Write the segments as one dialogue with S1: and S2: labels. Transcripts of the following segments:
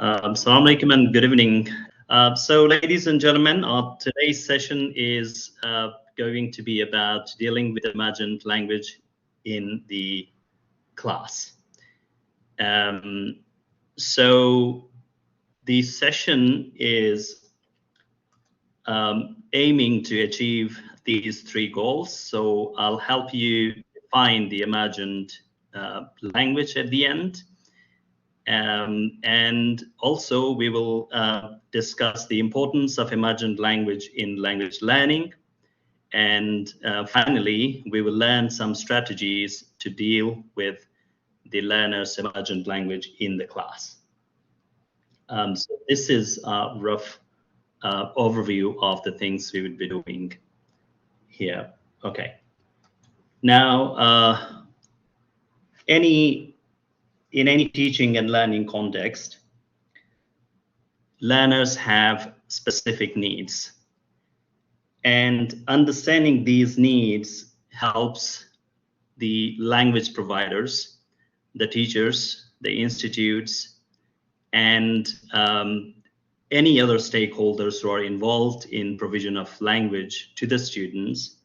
S1: Assalamu alaikum and good evening. So, ladies and gentlemen, today's session is going to be about dealing with emergent language in the class. So, the session is aiming to achieve these three goals. So, I'll help you define the emergent language at the end. And also we will discuss the importance of emergent language in language learning. And finally, we will learn some strategies to deal with the learner's emergent language in the class. So this is a rough overview of the things we would be doing here. Okay. Now, in any teaching and learning context, learners have specific needs. And understanding these needs helps the language providers, the teachers, the institutes, and any other stakeholders who are involved in provision of language to the students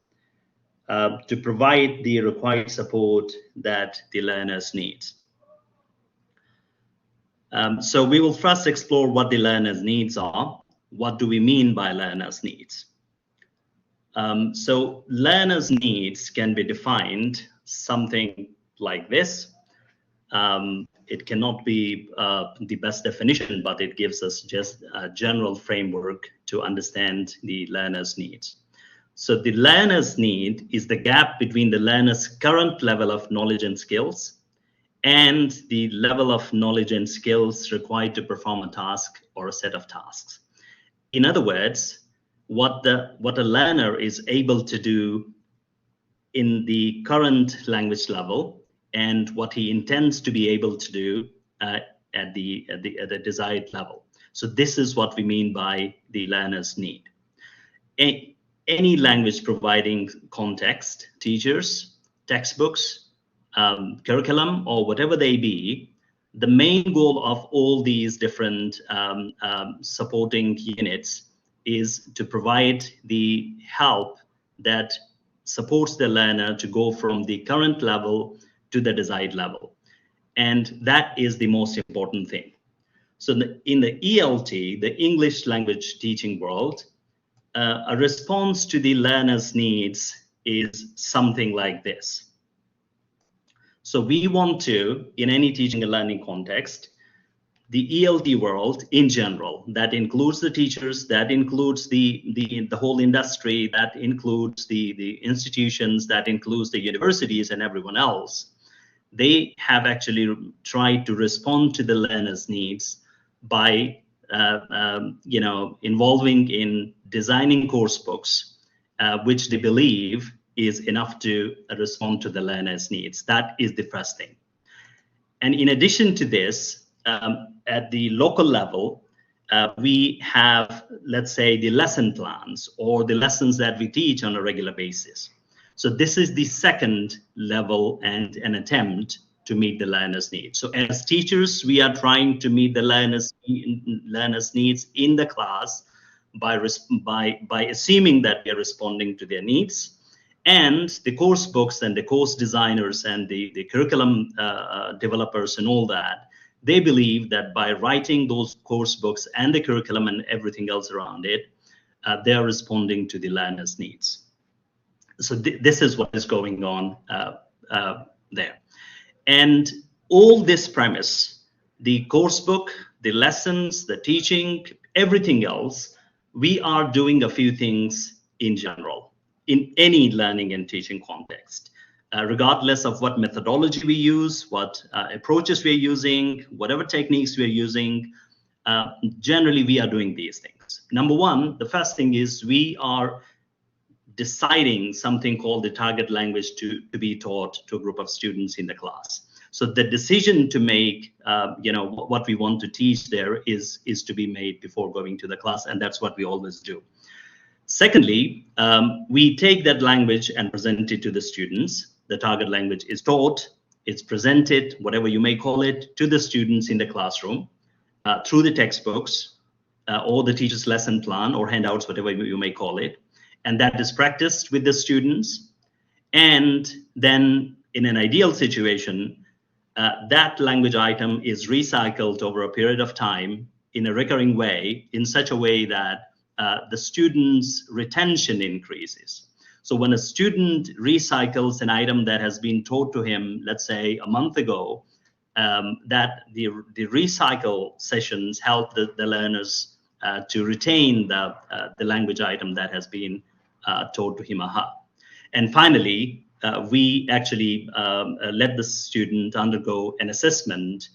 S1: to provide the required support that the learners need. So we will first explore what the learner's needs are. What do we mean by learner's needs? So learner's needs can be defined something like this. It cannot be the best definition, but it gives us just a general framework to understand the learner's needs. So the learner's need is the gap between the learner's current level of knowledge and skills and the level of knowledge and skills required to perform a task or a set of tasks. In other words, what a learner is able to do in the current language level and what he intends to be able to do at the desired level. So this is what we mean by the learner's need. Any language providing context, teachers, textbooks, curriculum, or whatever they be, the main goal of all these different supporting units is to provide the help that supports the learner to go from the current level to the desired level. And that is the most important thing. So in the ELT, the English language teaching world, a response to the learner's needs is something like this. So we want to, in any teaching and learning context, the ELT world in general, that includes the teachers, that includes the whole industry, that includes the institutions, that includes the universities and everyone else, they have actually tried to respond to the learner's needs by involving in designing course books, which they believe is enough to respond to the learner's needs. That is the first thing. And in addition to this, at the local level, we have, let's say, the lesson plans or the lessons that we teach on a regular basis. So this is the second level and an attempt to meet the learner's needs. So as teachers, we are trying to meet the learner's needs in the class by assuming that we are responding to their needs. And the course books and the course designers and the curriculum developers and all that, they believe that by writing those course books and the curriculum and everything else around it, they are responding to the learner's needs. So this is what is going on there. And all this premise, the course book, the lessons, the teaching, everything else, we are doing a few things in general in any learning and teaching context, regardless of what methodology we use, what approaches we're using, whatever techniques we're using, generally we are doing these things. Number one, the first thing is we are deciding something called the target language to be taught to a group of students in the class. So the decision to make, what we want to teach there is to be made before going to the class, and that's what we always do. Secondly, we take that language and present it to the students. The target language is taught, it's presented, whatever you may call it, to the students in the classroom. through the textbooks or the teacher's lesson plan or handouts, whatever you may call it, and that is practiced with the students. And then in an ideal situation, that language item is recycled over a period of time in a recurring way, in such a way that the student's retention increases. So when a student recycles an item that has been taught to him, let's say a month ago, that the recycle sessions help the learners to retain the language item that has been taught to him or her. And finally, we actually let the student undergo an assessment,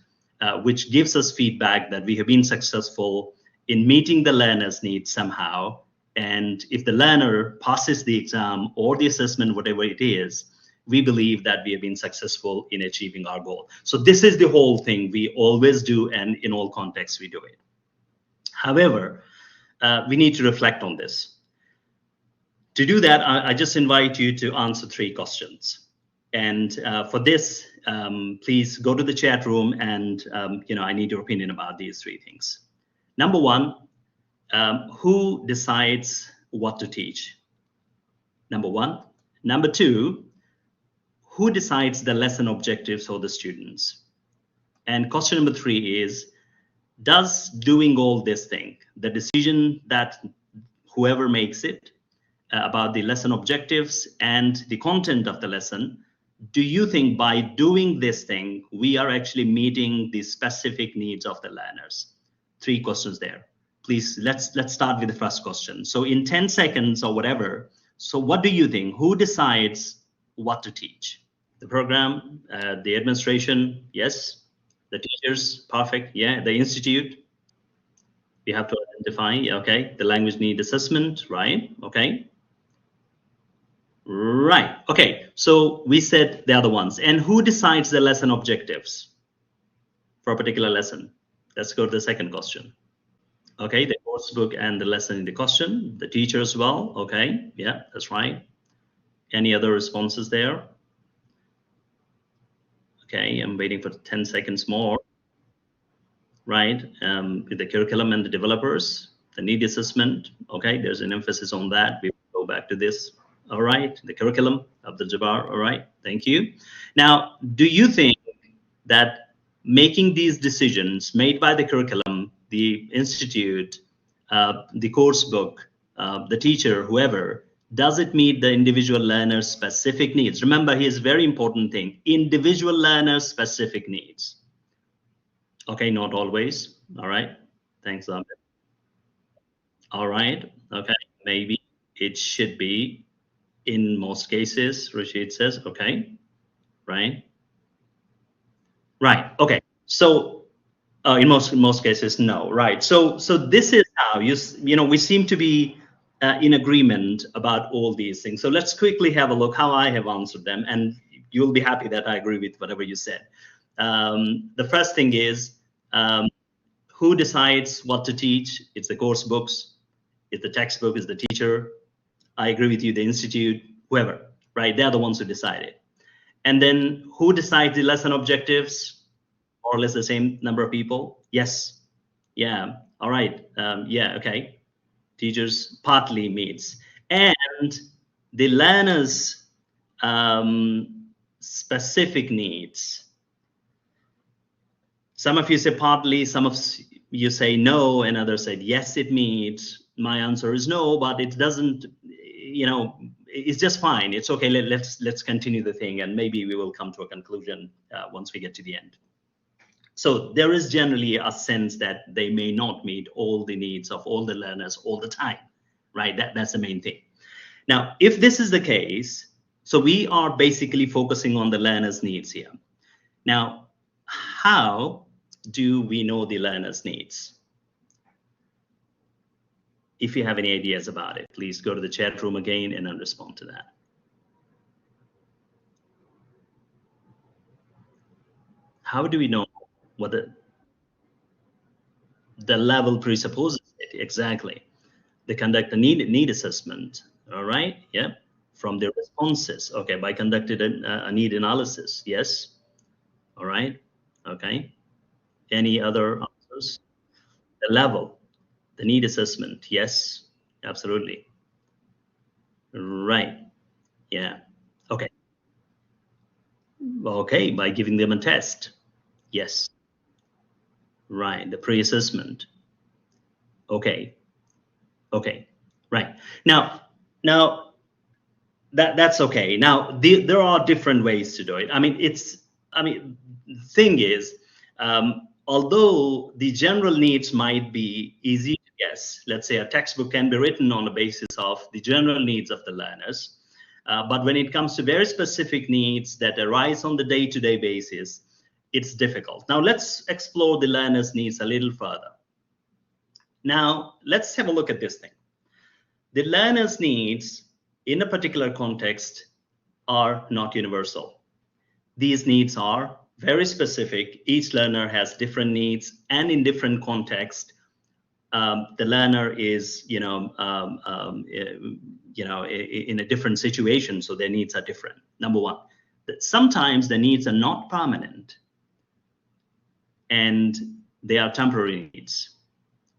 S1: which gives us feedback that we have been successful in meeting the learner's needs somehow. And if the learner passes the exam or the assessment, whatever it is, we believe that we have been successful in achieving our goal. So this is the whole thing we always do, and in all contexts we do it. However, we need to reflect on this. To do that, I just invite you to answer 3 questions. And for this, please go to the chat room, and I need your opinion about these 3 things. Number 1, who decides what to teach? Number 1. Number 2, who decides the lesson objectives for the students? And question number 3 is, does doing all this thing, the decision that whoever makes it about the lesson objectives and the content of the lesson, do you think by doing this thing, we are actually meeting the specific needs of the learners? 3 questions there. Please, let's start with the first question. So in 10 seconds or whatever, so what do you think? Who decides what to teach? The program, the administration, yes. The teachers, perfect, yeah. The institute, we have to identify, okay. The language need assessment, right, okay. Right, okay, so we said the other ones. And who decides the lesson objectives for a particular lesson? Let's go to the second question. Okay, the course book and the lesson in the question, the teacher as well, okay, yeah, that's right. Any other responses there? Okay, I'm waiting for 10 seconds more. Right, with the curriculum and the developers, the need assessment, okay, there's an emphasis on that. We will go back to this. All right, the curriculum, Abdul Jabbar, all right, thank you. Now, do you think that making these decisions made by the curriculum, the institute, the course book, the teacher, whoever, does it meet the individual learner's specific needs? Remember, here's a very important thing, individual learner's specific needs. Okay, not always. All right, thanks, Ahmed. All right, okay, maybe it should be in most cases, Rashid says, okay, right? Right, okay, so in most cases, no, right? So this is how we seem to be in agreement about all these things. So let's quickly have a look how I have answered them, and you'll be happy that I agree with whatever you said. The first thing is, who decides what to teach? It's the course books, it's the textbook, it's the teacher. I agree with you, the institute, whoever, right? They're the ones who decide it. And then who decides the lesson objectives? More or less the same number of people? Yes. Yeah. All right. Yeah. Okay. Teachers partly meets. And the learners' specific needs. Some of you say partly, some of you say no, and others said yes, it meets. My answer is no, but it doesn't, it's just fine. It's okay. Let's continue the thing, and maybe we will come to a conclusion once we get to the end. So there is generally a sense that they may not meet all the needs of all the learners all the time, right? That's the main thing. Now, if this is the case, so we are basically focusing on the learner's needs here. Now, how do we know the learner's needs? If you have any ideas about it, please go to the chat room again and then respond to that. How do we know what the level presupposes it? Exactly. They conduct a need assessment, all right? Yeah, from their responses. Okay, by conducted a need analysis, yes. All right, okay. Any other answers? The level, the need assessment. Yes, absolutely. Right. Yeah. Okay. Okay, by giving them a test. Yes. Right. The pre-assessment. Okay. Okay. Right. Now that's okay. Now there are different ways to do it. The thing is, although the general needs might be easy to guess, let's say a textbook can be written on the basis of the general needs of the learners. But when it comes to very specific needs that arise on the day-to-day basis, it's difficult. Now let's explore the learner's needs a little further. Now let's have a look at this thing. The learner's needs in a particular context are not universal. These needs are very specific. Each learner has different needs, and in different contexts, the learner is, in a different situation, so their needs are different. Number one, sometimes the needs are not permanent, and they are temporary needs,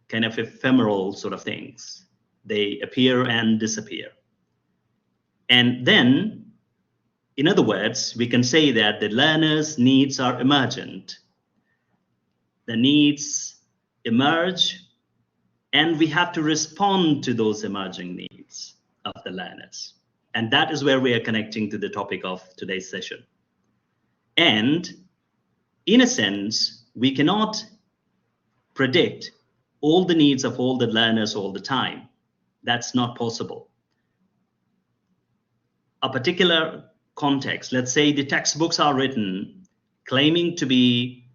S1: kind of ephemeral sort of things. They appear and disappear. And then, in other words, we can say that the learner's needs are emergent. The needs emerge, and we have to respond to those emerging needs of the learners. And that is where we are connecting to the topic of today's session. And in a sense, we cannot predict all the needs of all the learners all the time. That's not possible. A particular context, let's say the textbooks are written claiming to be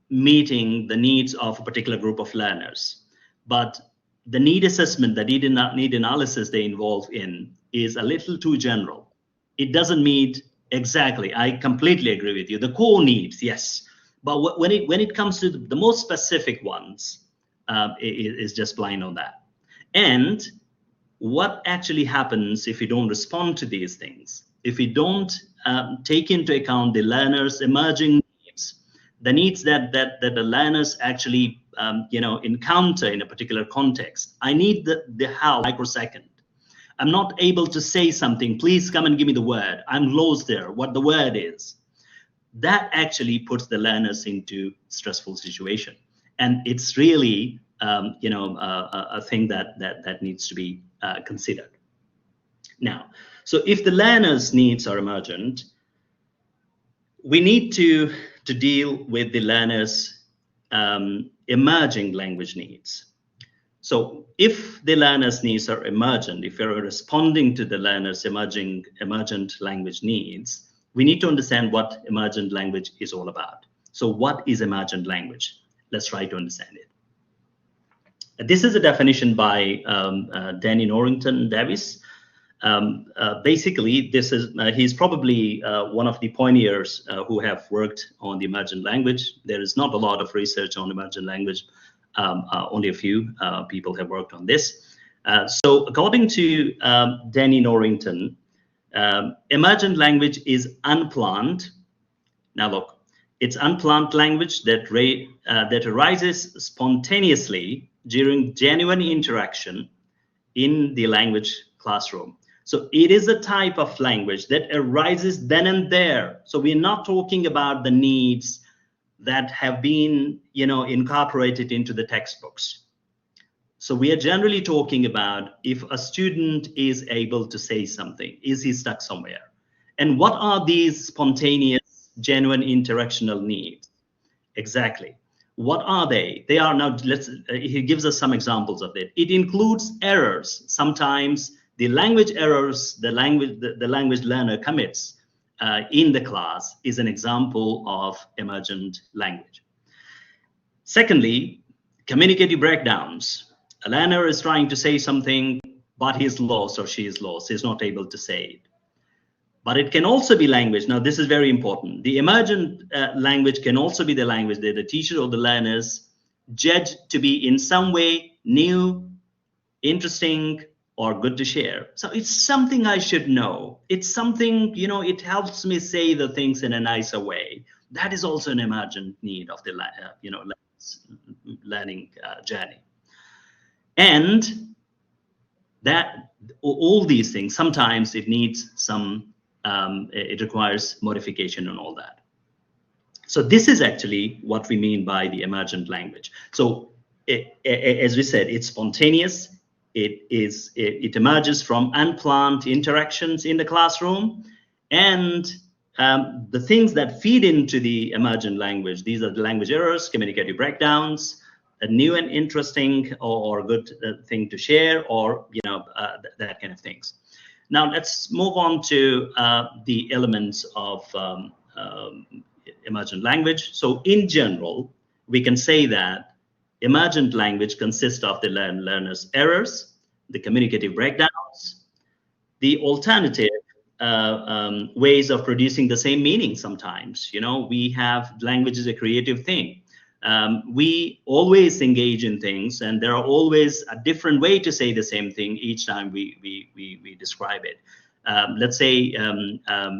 S1: meeting the needs of a particular group of learners, but the need assessment, the need analysis they involve in is a little too general. It doesn't meet exactly. I completely agree with you. The core needs, yes, but when it comes to the most specific ones, it is just blind on that. And what actually happens if we don't respond to these things? If we don't take into account the learner's emerging needs, the needs that the learners actually encounter in a particular context. I need the help microsecond. I'm not able to say something. Please come and give me the word. I'm lost there. What the word is. That actually puts the learners into stressful situation, and it's really a thing that needs to be considered. Now, so if the learner's needs are emergent, we need to deal with the learner's emerging language needs. So if the learner's needs are emergent, if you're responding to the learner's emergent language needs, we need to understand what emergent language is all about. So what is emergent language? Let's try to understand it. This is a definition by Danny Norrington Davis. Basically, this is he's probably one of the pioneers who have worked on the emergent language. There is not a lot of research on emergent language. Only a few people have worked on this. So according to Danny Norrington, emergent language is unplanned. Now look, it's unplanned language that arises spontaneously during genuine interaction in the language classroom. So it is a type of language that arises then and there. So we're not talking about the needs that have been, incorporated into the textbooks. So we are generally talking about if a student is able to say something, is he stuck somewhere? And what are these spontaneous, genuine interactional needs? Exactly. What are they? They are now, he gives us some examples of it. It includes errors. Sometimes the language errors the language learner commits in the class is an example of emergent language. Secondly, communicative breakdowns. A learner is trying to say something, but he's lost or she is lost. He's not able to say it. But it can also be language. Now, this is very important. The emergent language can also be the language that the teacher or the learners judge to be in some way new, interesting, or good to share. So it's something I should know. It's something, it helps me say the things in a nicer way. That is also an emergent need of the learners. learning journey. And that all these things, sometimes it needs some, it requires modification and all that. So this is actually what we mean by the emergent language. So as we said, it's spontaneous. It emerges from unplanned interactions in the classroom, and the things that feed into the emergent language, these are the language errors, communicative breakdowns, a new and interesting or good thing to share, or that kind of things. Now let's move on to the elements of emergent language. So in general, we can say that emergent language consists of the learner's errors, the communicative breakdowns, the alternative ways of producing the same meaning. Sometimes, we have language is a creative thing. We always engage in things, and there are always a different way to say the same thing each time we describe it. Let's say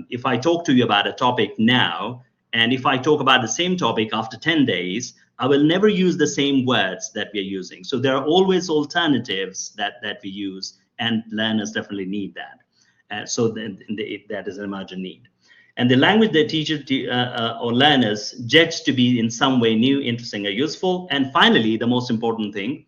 S1: if I talk to you about a topic now, and if I talk about the same topic after 10 days, I will never use the same words that we are using. So there are always alternatives that we use, and learners definitely need that. So that is an emergent need. And the language that teachers or learners judge to be in some way new, interesting, or useful. And finally, the most important thing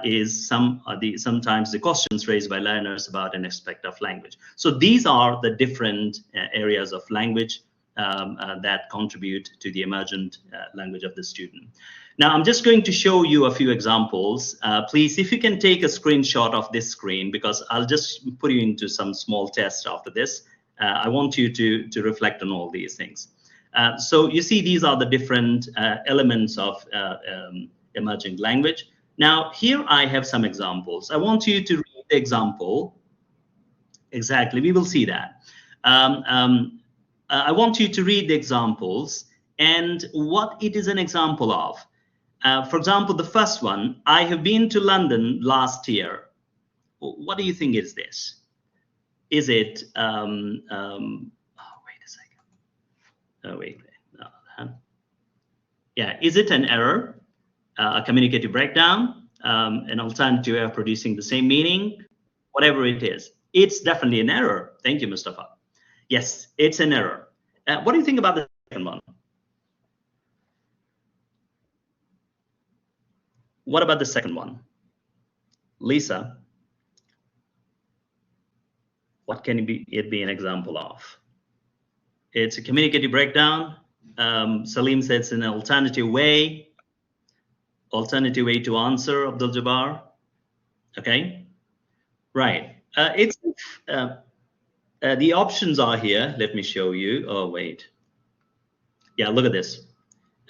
S1: is sometimes the questions raised by learners about an aspect of language. So these are the different areas of language that contribute to the emergent language of the student. Now, I'm just going to show you a few examples. Please, if you can take a screenshot of this screen, because I'll just put you into some small tests after this. I want you to reflect on all these things. So you see, these are the different elements of emerging language. Now, here I have some examples. I want you to read the example. Exactly, we will see that. I want you to read the examples and what it is an example of. For example, the first one, I have been to London last year. What do you think is this? Is it, oh, wait a second. Oh, wait. No. Yeah, is it an error, a communicative breakdown, an alternative way of producing the same meaning? Whatever it is, it's definitely an error. Thank you, Mustafa. Yes, it's an error. What do you think about the second one? What about the second one? Lisa, what can it be an example of? It's a communicative breakdown. Salim said it's an alternative way to answer, Abdul Jabbar. Okay, right. The options are here. Let me show you. Oh, wait. Yeah, look at this.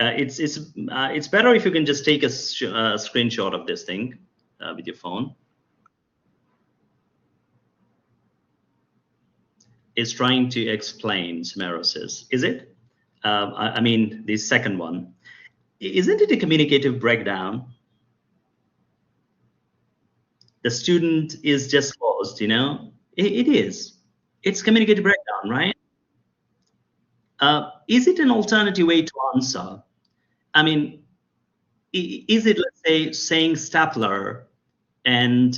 S1: It's better if you can just take a screenshot of this thing with your phone. It's trying to explain, Samara says. Is it? I mean, the second one. Isn't it a communicative breakdown? The student is just lost, It is. It's communicative breakdown, right? Is it an alternative way to answer? I mean, is it, let's say, saying stapler and,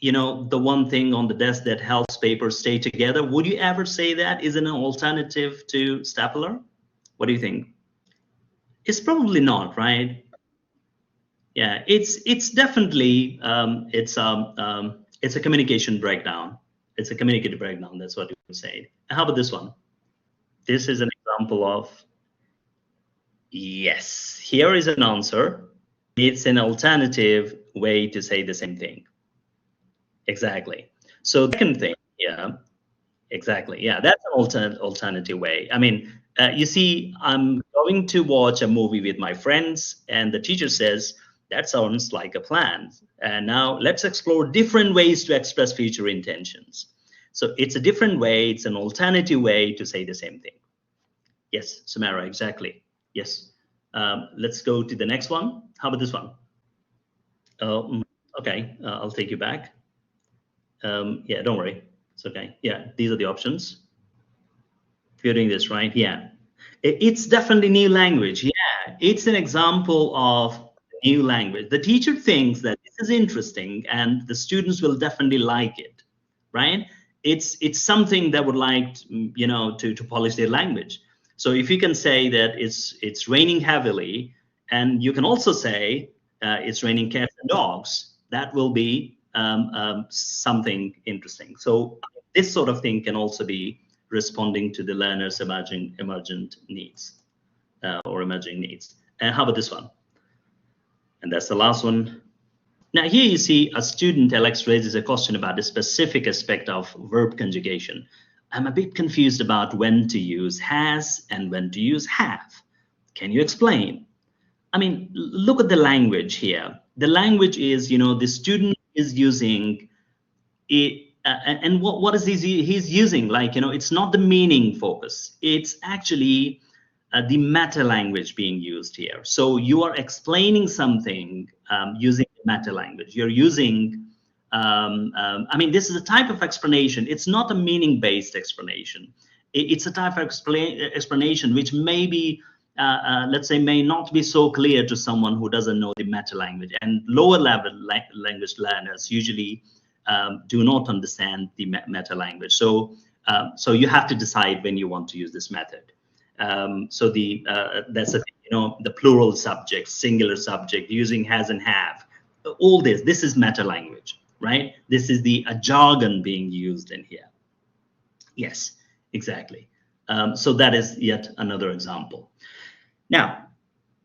S1: the one thing on the desk that helps papers stay together? Would you ever say that is an alternative to stapler? What do you think? It's probably not, right? Yeah, it's definitely it's a communication breakdown. It's a communicative breakdown. That's what you would say. How about this one? This is an example of, yes, here is an answer. It's an alternative way to say the same thing. Exactly. So the second thing, yeah, exactly. Yeah, that's an alternative way. I mean, you see, I'm going to watch a movie with my friends, and the teacher says, that sounds like a plan. And now let's explore different ways to express future intentions. So it's a different way. It's an alternative way to say the same thing. Yes, Samara, exactly. Yes. Let's go to the next one. How about this one? Okay, I'll take you back. Yeah, don't worry. It's okay. Yeah, these are the options. If you're doing this right, yeah. It's definitely new language. Yeah, it's an example of new language. The teacher thinks that this is interesting and the students will definitely like it, right? It's something that would like to polish their language. So if you can say that it's raining heavily, and you can also say it's raining cats and dogs, that will be something interesting. So this sort of thing can also be responding to the learner's emergent needs or emerging needs. And how about this one? And that's the last one. Now here you see a student, Alex, raises a question about a specific aspect of verb conjugation. I'm a bit confused about when to use has and when to use have. Can you explain? I mean, look at the language here. The language is, the student is using it, and what is he's using? Like, it's not the meaning focus. It's actually the meta language being used here. So you are explaining something using meta language. You're using, I mean, this is a type of explanation. It's not a meaning-based explanation. It's a type of explanation which maybe, let's say, may not be so clear to someone who doesn't know the meta language. And lower level language learners usually do not understand the meta language. So, so you have to decide when you want to use this method. So that's the plural subject, singular subject, using has and have. All this is meta language, right? This is the jargon being used in here. Yes, exactly. So that is yet another example. Now,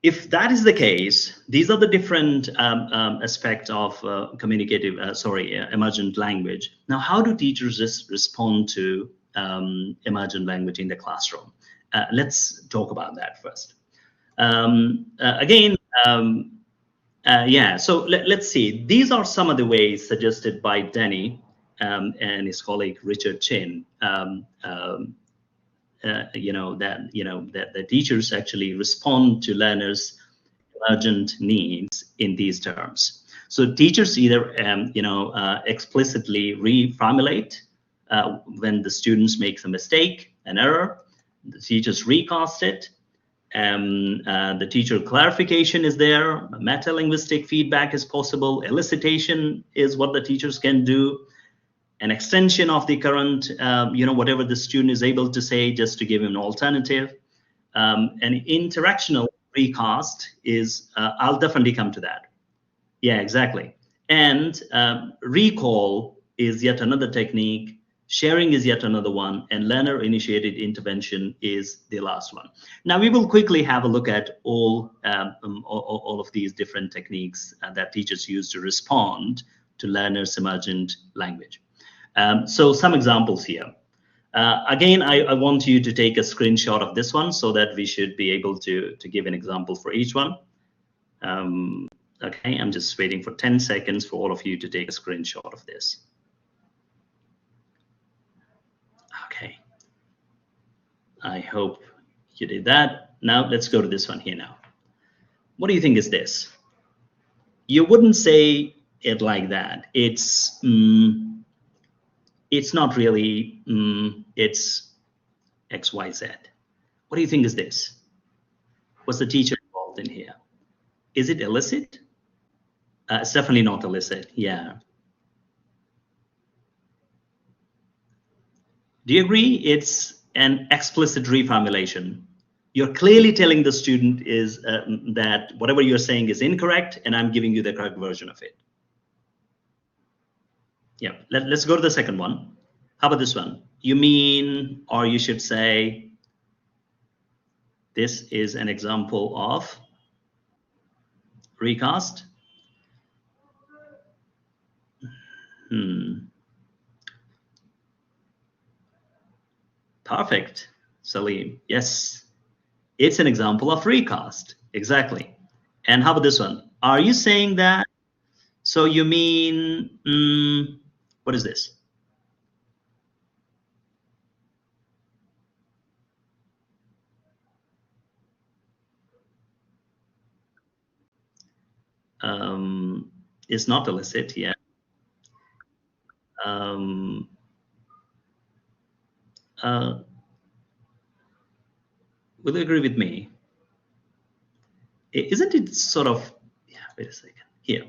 S1: if that is the case, these are the different aspects of emergent language. Now, how do teachers respond to emergent language in the classroom? Let's talk about that first. Yeah, so let's see. These are some of the ways suggested by Denny and his colleague Richard Chin. That the teachers actually respond to learners' emergent needs in these terms. So teachers either explicitly reformulate when the students make a mistake, an error. The teachers recast it. The teacher clarification is there. Meta-linguistic feedback is possible. Elicitation is what the teachers can do. An extension of the current, whatever the student is able to say, just to give him an alternative. An interactional recast is, I'll definitely come to that. Yeah, exactly. And recall is yet another technique. Sharing is yet another one, and learner-initiated intervention is the last one. Now we will quickly have a look at all of these different techniques that teachers use to respond to learners' emergent language. So some examples here. Again, I want you to take a screenshot of this one so that we should be able to give an example for each one. Okay, I'm just waiting for 10 seconds for all of you to take a screenshot of this. Okay, I hope you did that. Now let's go to this one here now. What do you think is this? You wouldn't say it like that. It's not really, it's XYZ. What do you think is this? Was the teacher involved in here? Is it illicit? It's definitely not illicit, yeah. Do you agree? It's an explicit reformulation. You're clearly telling the student is that whatever you're saying is incorrect, and I'm giving you the correct version of it. Yeah, let's go to the second one. How about this one? You mean, or you should say, this is an example of recast. Perfect, Salim. Yes, it's an example of recast. Exactly. And how about this one? Are you saying that? So you mean, what is this? It's not illicit, yeah. Will you agree with me? Isn't it sort of, yeah, wait a second. Here,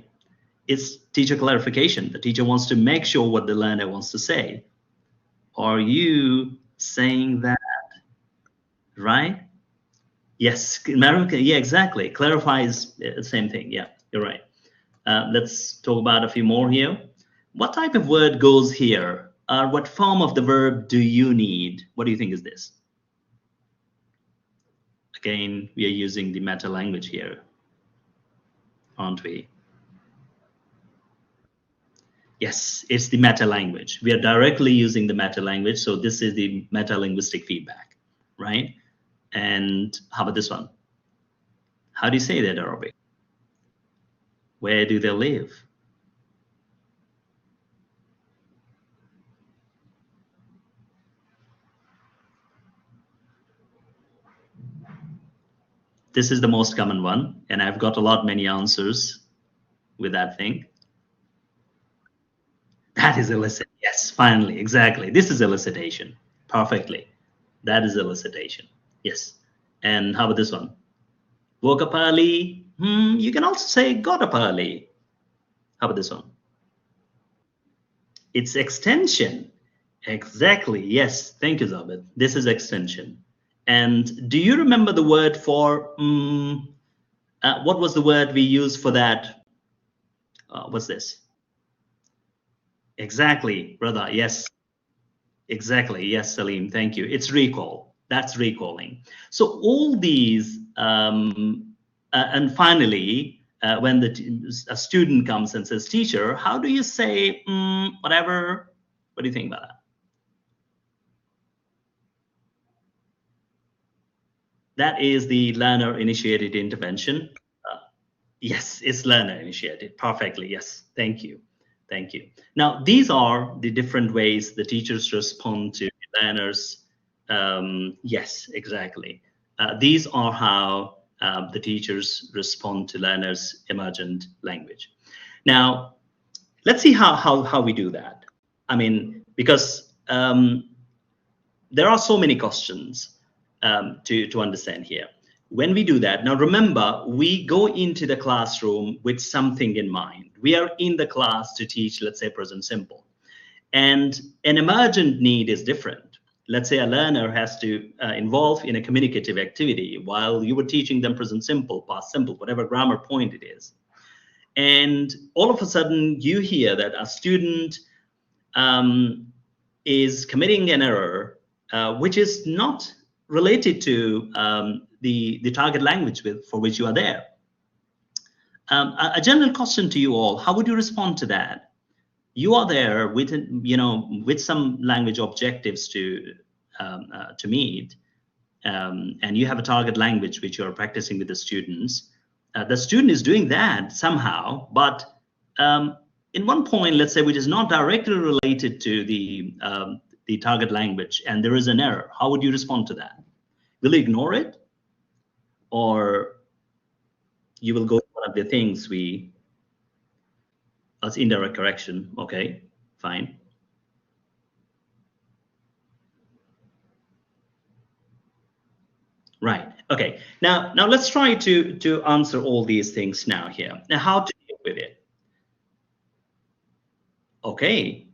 S1: it's teacher clarification. The teacher wants to make sure what the learner wants to say. Are you saying that, right? Yes, America, yeah, exactly. Clarifies the same thing. Yeah, you're right. Let's talk about a few more here. What type of word goes here? What form of the verb do you need? What do you think is this? Again, we are using the meta language here, aren't we? Yes, it's the meta language. We are directly using the meta language. So this is the meta linguistic feedback, right? And how about this one? How do you say that in Arabic? Where do they live? This is the most common one, and I've got a lot many answers with that thing. That is illicit. Yes, finally, exactly. This is elicitation. Perfectly. That is elicitation. Yes. And how about this one? Woke up early. You can also say got up early. How about this one? It's extension. Exactly. Yes. Thank you, Zabit. This is extension. And do you remember the word for, what was the word we used for that? What's this? Exactly, brother. Yes. Exactly. Yes, Salim. Thank you. It's recall. That's recalling. So all these, and finally, when a student comes and says, "Teacher, how do you say whatever?" What do you think about that? That is the learner-initiated intervention. Yes, it's learner-initiated. Perfectly. Yes. Thank you. Thank you. Now, these are the different ways the teachers respond to learners. Yes, exactly. These are how the teachers respond to learners' emergent language. Now, let's see how we do that. I mean, because there are so many questions to understand here. When we do that, now remember, we go into the classroom with something in mind. We are in the class to teach, let's say, present simple. And an emergent need is different. Let's say a learner has to involve in a communicative activity while you were teaching them present simple, past simple, whatever grammar point it is. And all of a sudden, you hear that a student is committing an error which is not related to the target language for which you are there. A general question to you all: how would you respond to that? You are there with with some language objectives to meet, and you have a target language which you are practicing with the students. The student is doing that somehow, but in one point, let's say, which is not directly related to the target language, and there is an error. How would you respond to that? Will you ignore it, or you will go to one of the things as indirect correction? Okay, fine. Right. Okay. Now let's try to answer all these things now here. Now, how to deal with it? Okay.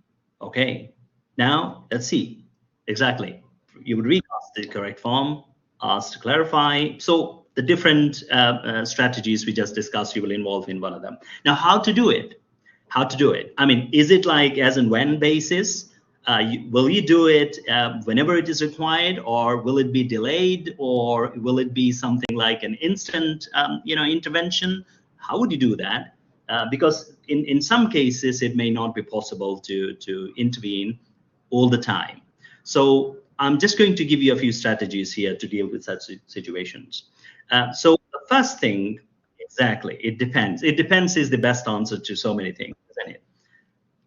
S1: Okay. Now let's see. Exactly. You would recast the correct form, ask to clarify. So the different strategies we just discussed, you will involve in one of them. Now, how to do it? How to do it? I mean, is it like as and when basis? Will you do it whenever it is required, or will it be delayed, or will it be something like an instant, intervention? How would you do that? Because in some cases, it may not be possible to intervene all the time. So I'm just going to give you a few strategies here to deal with such situations. So the first thing, exactly, it depends. It depends is the best answer to so many things, isn't it?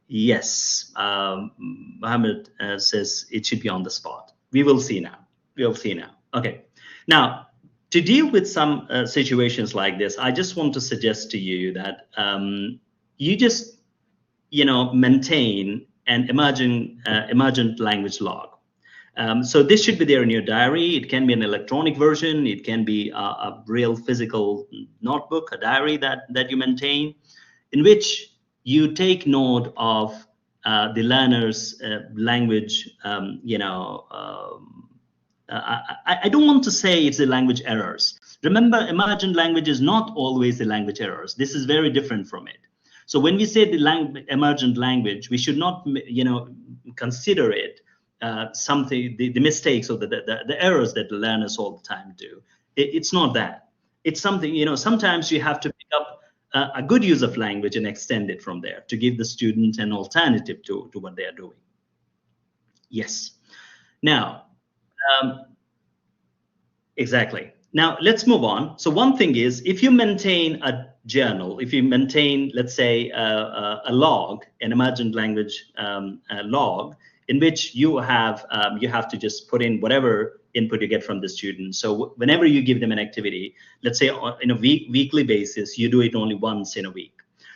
S1: Yes, Mohammed says it should be on the spot. We will see now. We will see now. Okay. Now, to deal with some situations like this, I just want to suggest to you that you just, maintain an emergent language log. So this should be there in your diary. It can be an electronic version. It can be a real physical notebook, a diary that you maintain, in which you take note of the learner's language. I don't want to say it's the language errors. Remember, emergent language is not always the language errors. This is very different from it. So when we say the emergent language, we should not, consider it something, the mistakes or the errors that the learners all the time do. It's not that. It's something, sometimes you have to pick up a good use of language and extend it from there to give the student an alternative to what they are doing. Yes. Now, exactly. Now let's move on. So one thing is, if you maintain a journal, if you maintain, let's say, a log, an emergent language log, in which you have to just put in whatever input you get from the student. So whenever you give them an activity, let's say on a weekly basis, you do it only once in a week.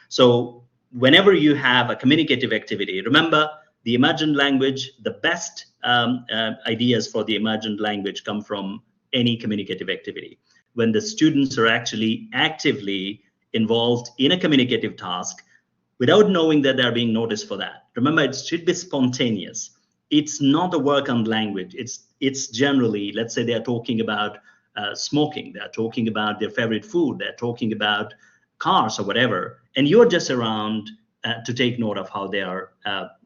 S1: So whenever you have a communicative activity, remember the emergent language, the best ideas for the emergent language come from any communicative activity. When the students are actually actively involved in a communicative task without knowing that they're being noticed for that. Remember, it should be spontaneous. It's not a work on language. It's generally, let's say they're talking about smoking, they're talking about their favorite food, they're talking about cars or whatever, and you're just around to take note of how they are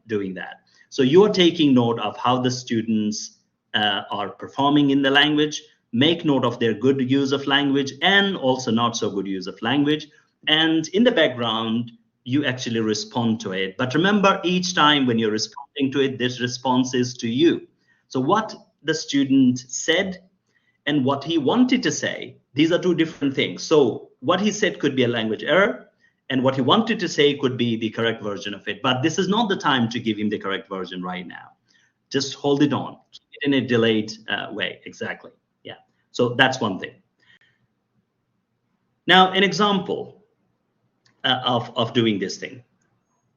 S1: doing that. So you're taking note of how the students are performing in the language, make note of their good use of language and also not so good use of language. And in the background, you actually respond to it. But remember, each time when you're responding to it, this response is to you. So what the student said and what he wanted to say, these are two different things. So what he said could be a language error, and what he wanted to say could be the correct version of it. But this is not the time to give him the correct version right now. Just hold it on, keep it in a delayed way. Exactly. Yeah. So that's one thing. Now, an example of doing this thing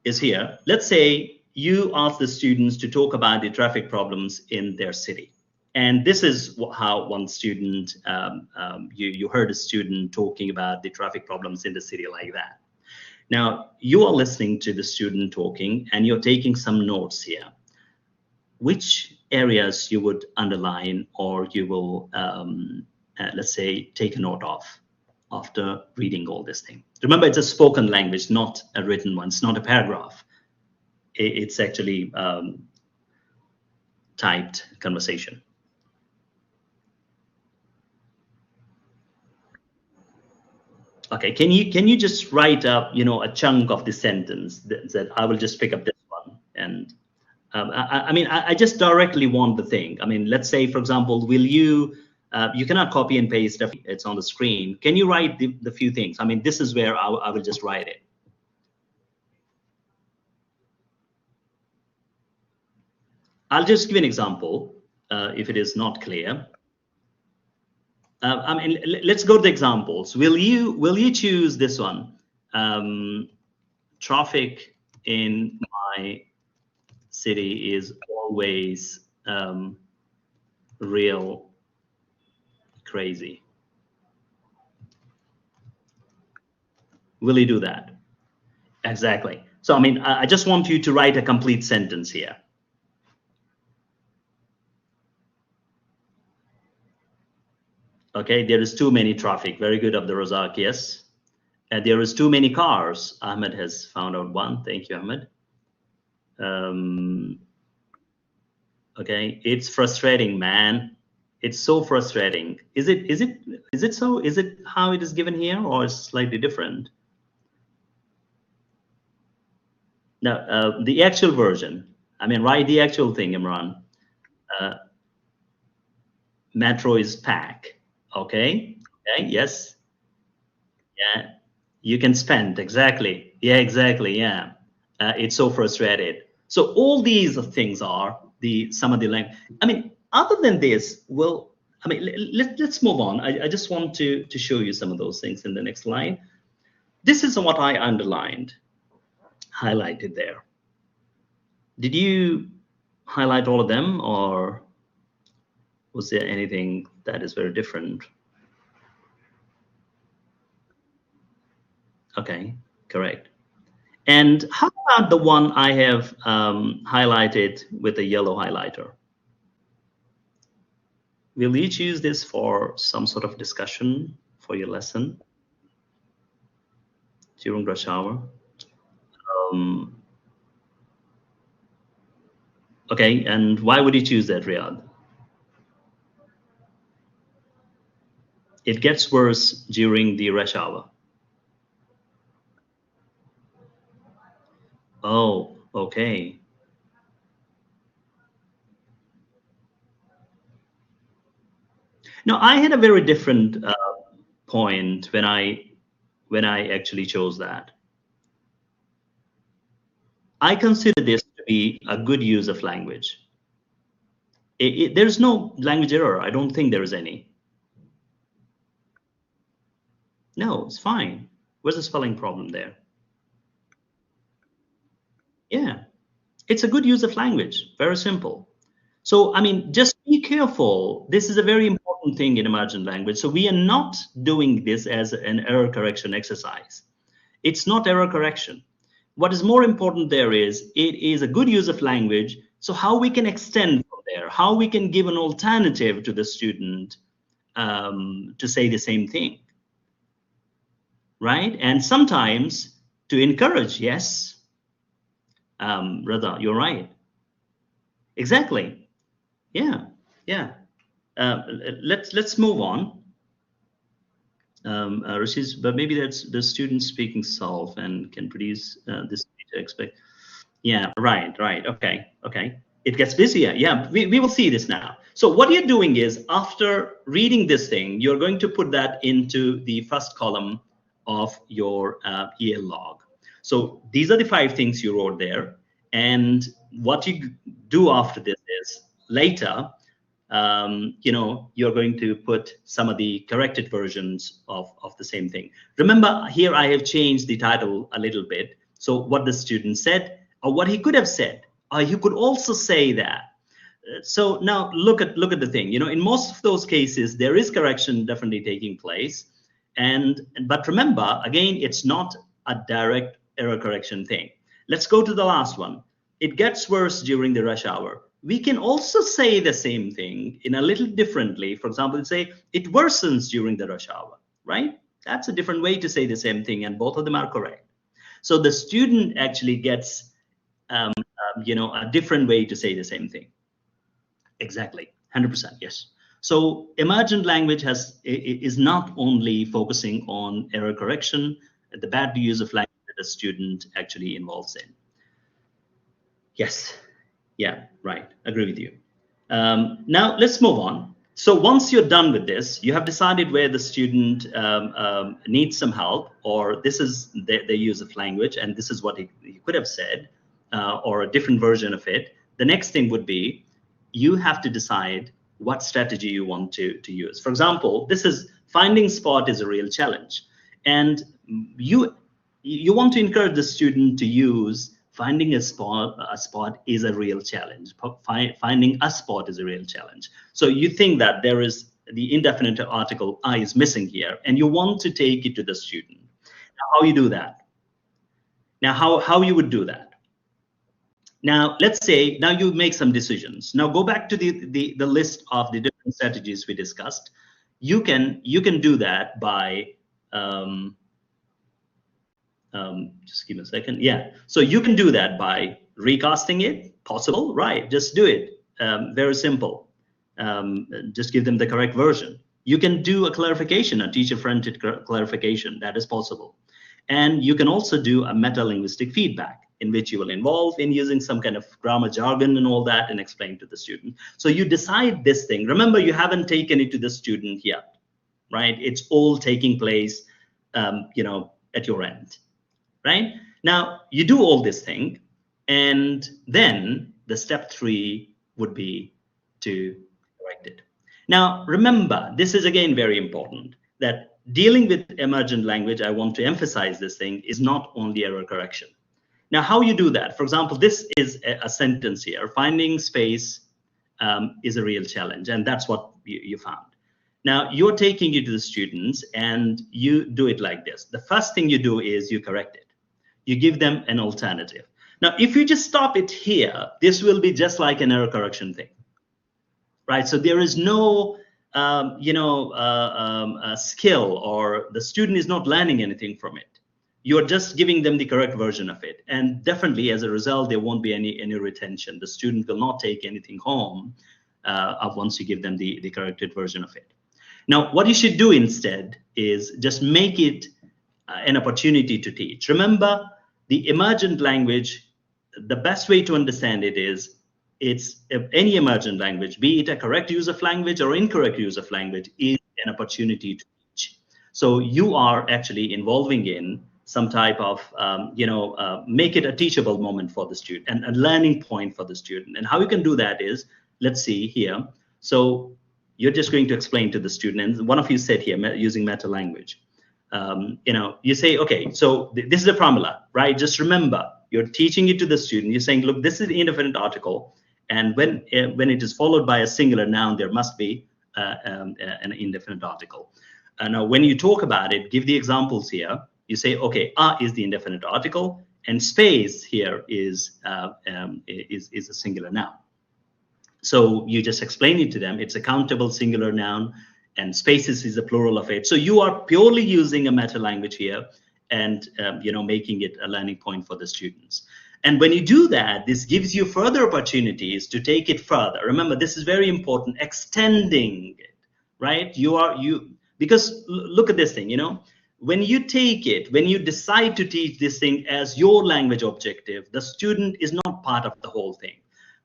S1: is here. Let's say you ask the students to talk about the traffic problems in their city. And this is how one student, you heard a student talking about the traffic problems in the city like that. Now, you are listening to the student talking and you're taking some notes here. Which areas you would underline or you will, let's say, take a note of after reading all this thing? Remember, it's a spoken language, not a written one. It's not a paragraph. It's actually typed conversation. Okay, can you just write up, a chunk of the sentence that I will just pick up this one and I just directly want the thing. I mean, let's say, for example, will you, you cannot copy and paste, it's on the screen. Can you write the few things? I mean, this is where I will just write it. I'll just give an example if it is not clear. I mean, let's go to the examples. Will you choose this one? Traffic in my city is always real crazy. Will you do that? Exactly. So, I mean, I just want you to write a complete sentence here. Okay, there is too many traffic. Very good, Abdul Razak, yes. And there is too many cars. Ahmed has found out one. Thank you, Ahmed. Okay, it's frustrating, man. It's so frustrating. Is it so? Is it how it is given here, or is it slightly different? Now, the actual version. I mean, write the actual thing, Imran. Metro is packed. Okay. Okay. Yes. Yeah. You can spend. Exactly. Yeah. Exactly. Yeah. It's so frustrated. So all these things are some of the language. I mean, other than this, well, I mean, let's move on. I just want to show you some of those things in the next line. This is what I underlined, highlighted there. Did you highlight all of them or? Was there anything that is very different? Okay, correct. And how about the one I have highlighted with a yellow highlighter? Will you choose this for some sort of discussion for your lesson during rush hour? Um, okay, and why would you choose that, Riyadh? It gets worse during the rush hour. Oh, okay. No, I had a very different point when I actually chose that. I consider this to be a good use of language. There's no language error. I don't think there is any. No, it's fine. Where's the spelling problem there? Yeah, it's a good use of language. Very simple. So, I mean, just be careful. This is a very important thing in emergent language. So we are not doing this as an error correction exercise. It's not error correction. What is more important there is it is a good use of language. So how we can extend from there, how we can give an alternative to the student to say the same thing, right? And sometimes to encourage, yes, Radha, you're right. Exactly. Yeah, yeah. Let's move on. Rashid, but maybe that's the student speaking self and can produce this data expect. Yeah, right. Okay. It gets busier. Yeah, we will see this now. So what you're doing is after reading this thing, you're going to put that into the first column of your EL log. So these are the 5 things you wrote there. And what you do after this is later, you're going to put some of the corrected versions of the same thing. Remember, here I have changed the title a little bit. So what the student said, or what he could have said, or he could also say that. So now look at the thing. In most of those cases, there is correction definitely taking place. But remember, again, it's not a direct error correction thing. Let's go to the last one. It gets worse during the rush hour. We can also say the same thing in a little differently. For example, say it worsens during the rush hour, right? That's a different way to say the same thing, and both of them are correct. So the student actually gets, a different way to say the same thing. Exactly, 100%, yes. So emergent language is not only focusing on error correction, the bad use of language that a student actually involves in. Yes, yeah, right, agree with you. Now let's move on. So once you're done with this, you have decided where the student needs some help, or this is their use of language, and this is what he could have said, or a different version of it. The next thing would be you have to decide what strategy you want to use. For example, this is finding spot is a real challenge, and you want to encourage the student to use finding a spot is a real challenge. Finding a spot is a real challenge. So you think that there is the indefinite article I is missing here, and you want to take it to the student. Now, how you do that? Now, how you would do that? Now, let's say now you make some decisions. Now go back to the list of the different strategies we discussed. You can do that by just give me a second. Yeah, so you can do that by recasting it. Possible, right? Just do it. Very simple. Just give them the correct version. You can do a clarification, a teacher-friendly clarification. That is possible. And you can also do a meta-linguistic feedback in which you will involve in using some kind of grammar jargon and all that and explain to the student. So you decide this thing. Remember, you haven't taken it to the student yet, right? It's all taking place, at your end, right? Now, you do all this thing, and then the step 3 would be to correct it. Now, remember, this is again very important, that dealing with emergent language, I want to emphasize this thing, is not only error correction. Now, how you do that? For example, this is a sentence here, finding space is a real challenge, and that's what you found. Now you're taking it to the students and you do it like this. The first thing you do is you correct it. You give them an alternative. Now, if you just stop it here, this will be just like an error correction thing, right? So there is no, skill, or the student is not learning anything from it. You're just giving them the correct version of it. And definitely as a result, there won't be any retention. The student will not take anything home once you give them the corrected version of it. Now, what you should do instead is just make it an opportunity to teach. Remember, the emergent language, the best way to understand it is, it's any emergent language, be it a correct use of language or incorrect use of language, is an opportunity to teach. So you are actually involving in some type of, make it a teachable moment for the student and a learning point for the student. And how you can do that is, let's see here. So you're just going to explain to the student, and one of you said here, using meta language. You say, okay, so this is a formula, right? Just remember, you're teaching it to the student. You're saying, look, this is the indefinite article, and when it is followed by a singular noun, there must be an indefinite article. Now, when you talk about it, give the examples here. You say, okay, is the indefinite article, and space here is a singular noun. So you just explain it to them. It's a countable singular noun, and spaces is the plural of it. So you are purely using a meta language here, and making it a learning point for the students. And when you do that, this gives you further opportunities to take it further. Remember, this is very important, extending it, right? Because look at this thing, when you take it, when you decide to teach this thing as your language objective, the student is not part of the whole thing.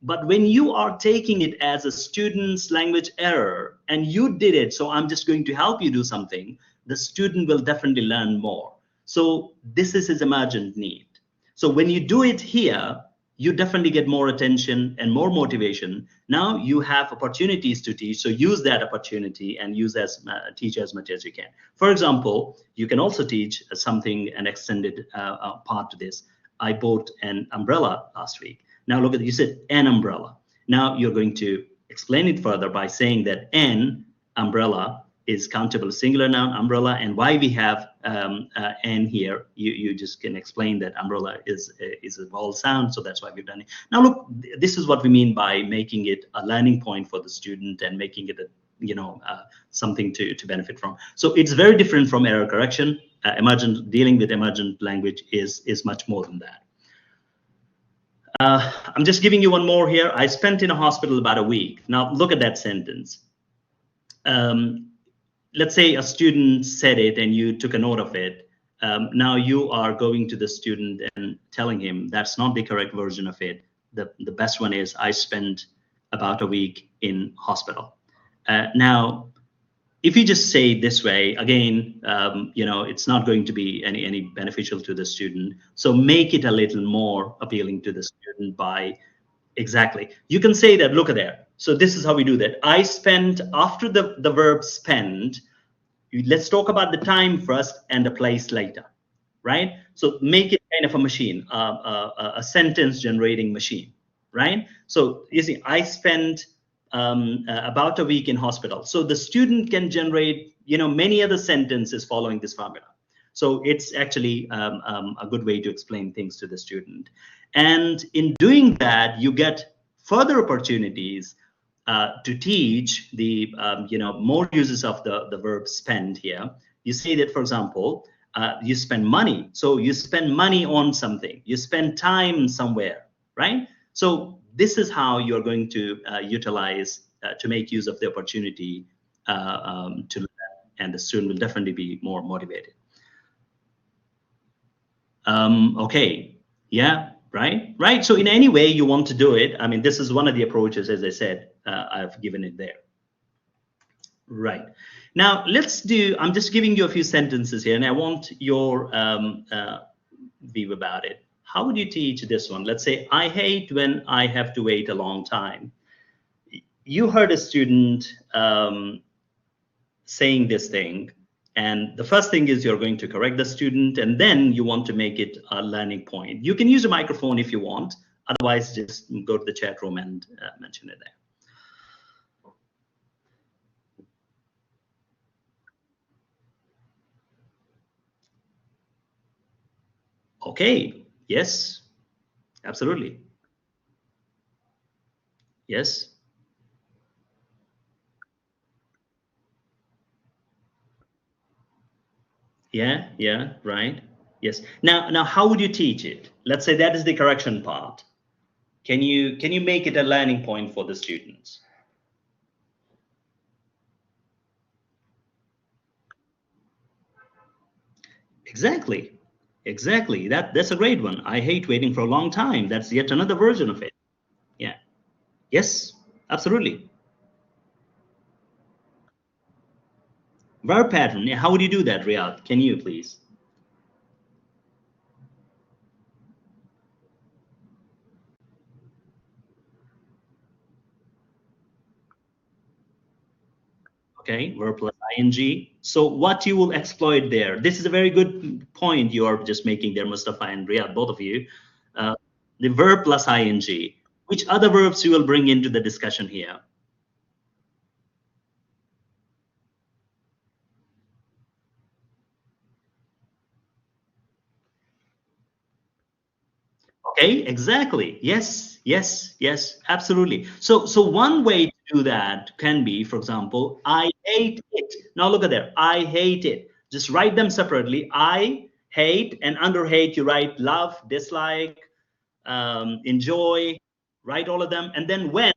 S1: But when you are taking it as a student's language error, and you did it, so I'm just going to help you do something, the student will definitely learn more. So this is his emergent need. So when you do it here, you definitely get more attention and more motivation. Now you have opportunities to teach, so use that opportunity and teach as much as you can. For example, you can also teach something, an extended part to this. I bought an umbrella last week. Now look at, you said an umbrella. Now you're going to explain it further by saying that an umbrella is countable singular noun, umbrella, and why we have an here, you just can explain that umbrella is a vowel sound, so that's why we've done it. Now look, this is what we mean by making it a learning point for the student and making it something to benefit from. So it's very different from error correction. Dealing with emergent language is much more than that. I'm just giving you one more here. I spent in a hospital about a week. Now look at that sentence. Let's say a student said it and you took a note of it. Now you are going to the student and telling him that's not the correct version of it. The best one is, I spent about a week in hospital. Now, if you just say it this way, again, it's not going to be any beneficial to the student. So make it a little more appealing to the student by, exactly. You can say that, look at there. So this is how we do that. I spent, after the verb spend, let's talk about the time first and the place later, right? So make it kind of a machine, a sentence generating machine, right? So you see, I spent about a week in hospital. So the student can generate, many other sentences following this formula. So it's actually a good way to explain things to the student. And in doing that, you get further opportunities to teach the more uses of the verb spend here. You say that, for example, you spend money. So you spend money on something. You spend time somewhere, right? So this is how you're going to utilize to make use of the opportunity to learn, and the student will definitely be more motivated. Okay, yeah. Right. So in any way you want to do it, I mean, this is one of the approaches, as I said, I've given it there. Right. Now I'm just giving you a few sentences here, and I want your view about it. How would you teach this one? Let's say, I hate when I have to wait a long time. You heard a student saying this thing. And the first thing is you're going to correct the student, and then you want to make it a learning point. You can use a microphone if you want. Otherwise, just go to the chat room and mention it there. Okay. Yes. Absolutely. Yes. Yeah. Yeah. Right. Yes. Now, how would you teach it? Let's say that is the correction part. Can you make it a learning point for the students? Exactly. Exactly. That's a great one. I hate waiting for a long time. That's yet another version of it. Yeah. Yes. Absolutely. Verb pattern. Yeah, how would you do that, Riyadh? Can you please? Okay, verb plus ing. So what you will exploit there? This is a very good point you are just making there, Mustafa and Riyadh, both of you. Uh, the verb plus ing. Which other verbs you will bring into the discussion here? Okay, exactly. Yes, yes, yes, absolutely. So one way to do that can be, for example, I hate it. Now look at there. I hate it. Just write them separately. I hate, and under hate you write love, dislike, enjoy, write all of them, and then when,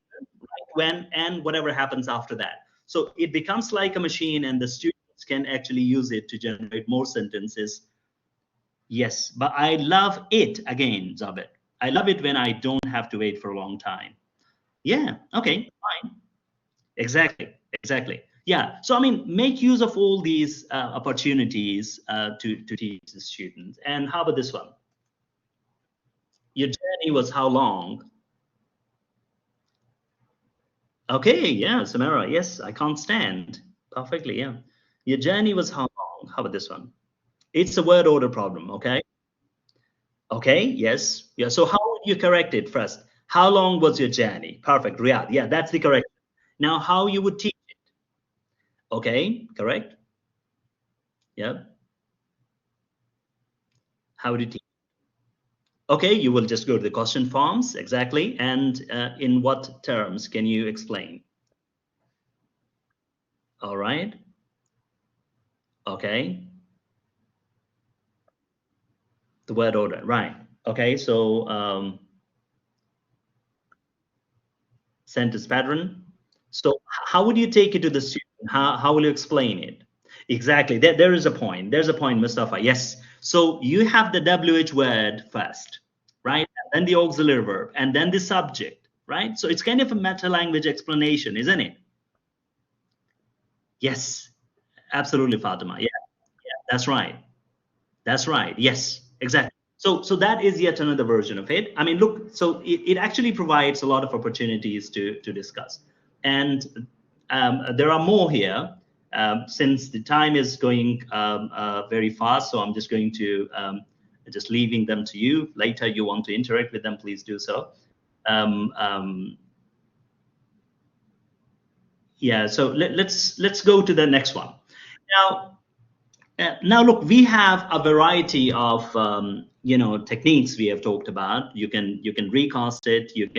S1: and whatever happens after that. So it becomes like a machine, and the students can actually use it to generate more sentences. Yes, but I love it again, Zabit. I love it when I don't have to wait for a long time. Yeah, okay, fine. Exactly, exactly. Yeah, so I mean, make use of all these opportunities to teach the students. And how about this one? Your journey was how long? Okay, yeah, Samara, yes, I can't stand. Perfectly, yeah. Your journey was how long? How about this one? It's a word order problem, okay? Okay, yes. Yeah, so how would you correct it first? How long was your journey? Perfect, Riyadh. Yeah, that's the correct. Now, how you would teach it? Okay, correct. Yeah, how would you teach? Okay, you will just go to the question forms, exactly. And in what terms can you explain? All right, okay. The word order, right. Okay, so sentence pattern. So how would you take it to the student? How will you explain it? Exactly. There is a point. There's a point, Mustafa. Yes. So you have the WH word first, right? And then the auxiliary verb, and then the subject, right? So it's kind of a meta language explanation, isn't it? Yes. Absolutely, Fatima. Yeah, that's right. That's right. Yes, exactly. So that is yet another version of it. I mean, look, so it actually provides a lot of opportunities to discuss, and there are more here. Since the time is going very fast, so I'm just going to just leaving them to you. Later, you want to interact with them, please do so. Um, um, yeah. So let's go to the next one. Now, now, look, we have a variety of techniques we have talked about. You can recast it. It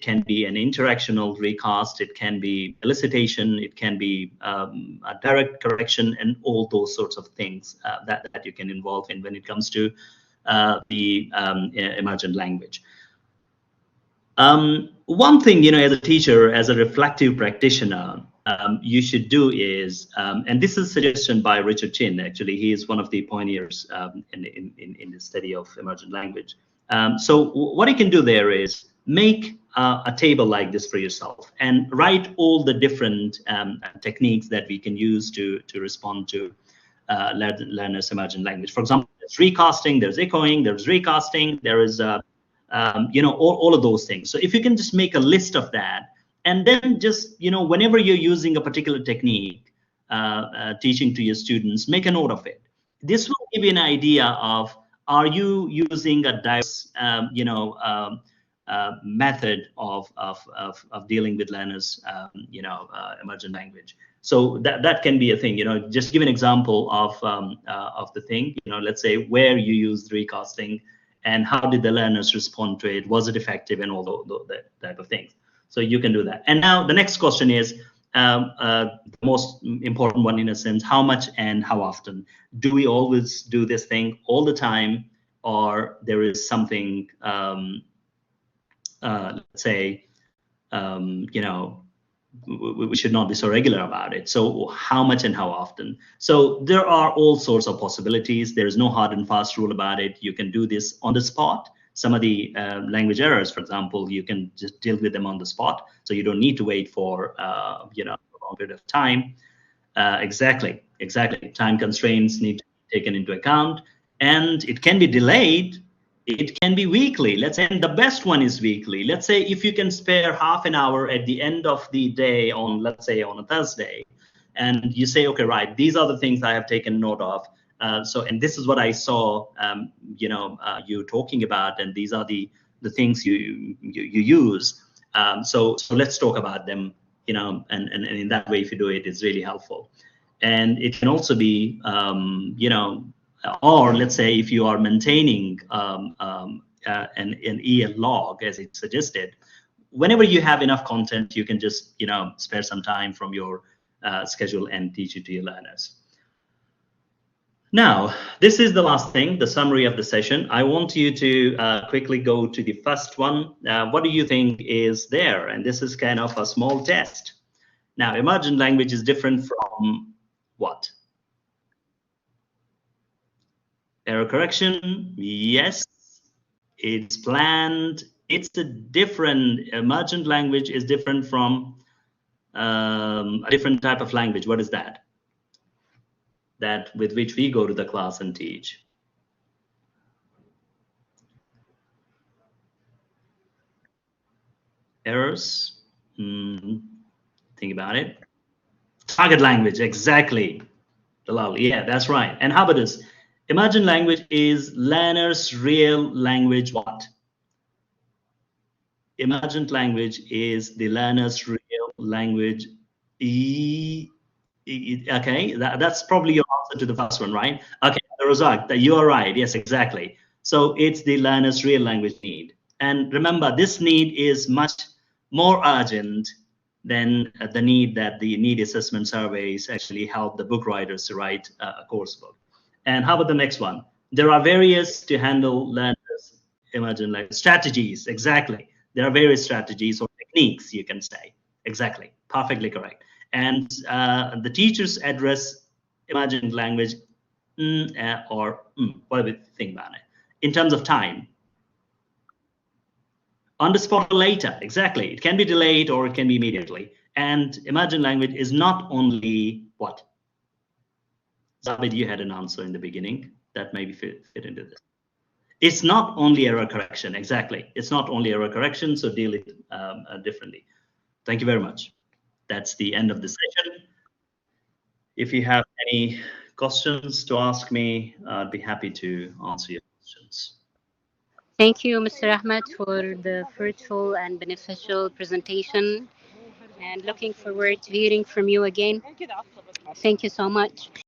S1: can be an interactional recast. It can be elicitation. It can be a direct correction, and all those sorts of things that you can involve in when it comes to the emergent language. One thing, as a teacher, as a reflective practitioner, you should do is, and this is a suggestion by Richard Chin, actually, he is one of the pioneers in the study of emergent language. So what you can do there is make a table like this for yourself and write all the different techniques that we can use to respond to learners' emergent language. For example, there's recasting, there's echoing, there's recasting, there is all of those things. So if you can just make a list of that, and then just whenever you're using a particular technique, teaching to your students, make a note of it. This will give you an idea of, are you using a diverse method of dealing with learners, emergent language. So that can be a thing. Just give an example of the thing. Let's say where you used recasting, and how did the learners respond to it? Was it effective, and all that type of things. So you can do that. And now the next question is the most important one in a sense: how much and how often? Do we always do this thing all the time, or there is something? Let's say, we should not be so regular about it. So how much and how often? So there are all sorts of possibilities. There is no hard and fast rule about it. You can do this on the spot. Some of the language errors, for example, you can just deal with them on the spot. So you don't need to wait for a long period of time. Exactly. Time constraints need to be taken into account, and it can be delayed. It can be weekly. Let's say, and the best one is weekly. Let's say if you can spare half an hour at the end of the day on, let's say, on a Thursday, and you say, okay, right, these are the things I have taken note of. And this is what I saw, you talking about, and these are the things you use. So let's talk about them, and in that way, if you do it, it's really helpful. And it can also be, or let's say if you are maintaining an EL log, as it suggested, whenever you have enough content, you can just spare some time from your schedule and teach it to your learners. Now, this is the last thing, the summary of the session. I want you to quickly go to the first one. What do you think is there? And this is kind of a small test. Now, emergent language is different from what? Error correction, yes. It's planned. It's a different, emergent language is different from a different type of language. What is that? That with which we go to the class and teach. Errors, think about it. Target language, exactly. Dalal, yeah, that's right. And how about this? Emergent language is learner's real language what? Emergent language is the learner's real language. Okay, that's probably your answer to the first one, right? Okay, Razak, you are right. Yes, exactly. So it's the learner's real language need. And remember, this need is much more urgent than the need that the need assessment surveys actually help the book writers to write a course book. And how about the next one? There are various to handle learners' emergent language strategies. Exactly. There are various strategies or techniques, you can say. Exactly. Perfectly correct. And the teachers address emergent language what do we think about it? In terms of time. On the spot or later, exactly. It can be delayed or it can be immediately. And emergent language is not only what? Zabid, you had an answer in the beginning that maybe fit into this. It's not only error correction, exactly. It's not only error correction, so deal it differently. Thank you very much. That's the end of the session. If you have any questions to ask me, I'd be happy to answer your questions.
S2: Thank you, Mr. Ahmed, for the fruitful and beneficial presentation, and looking forward to hearing from you again. Thank you so much.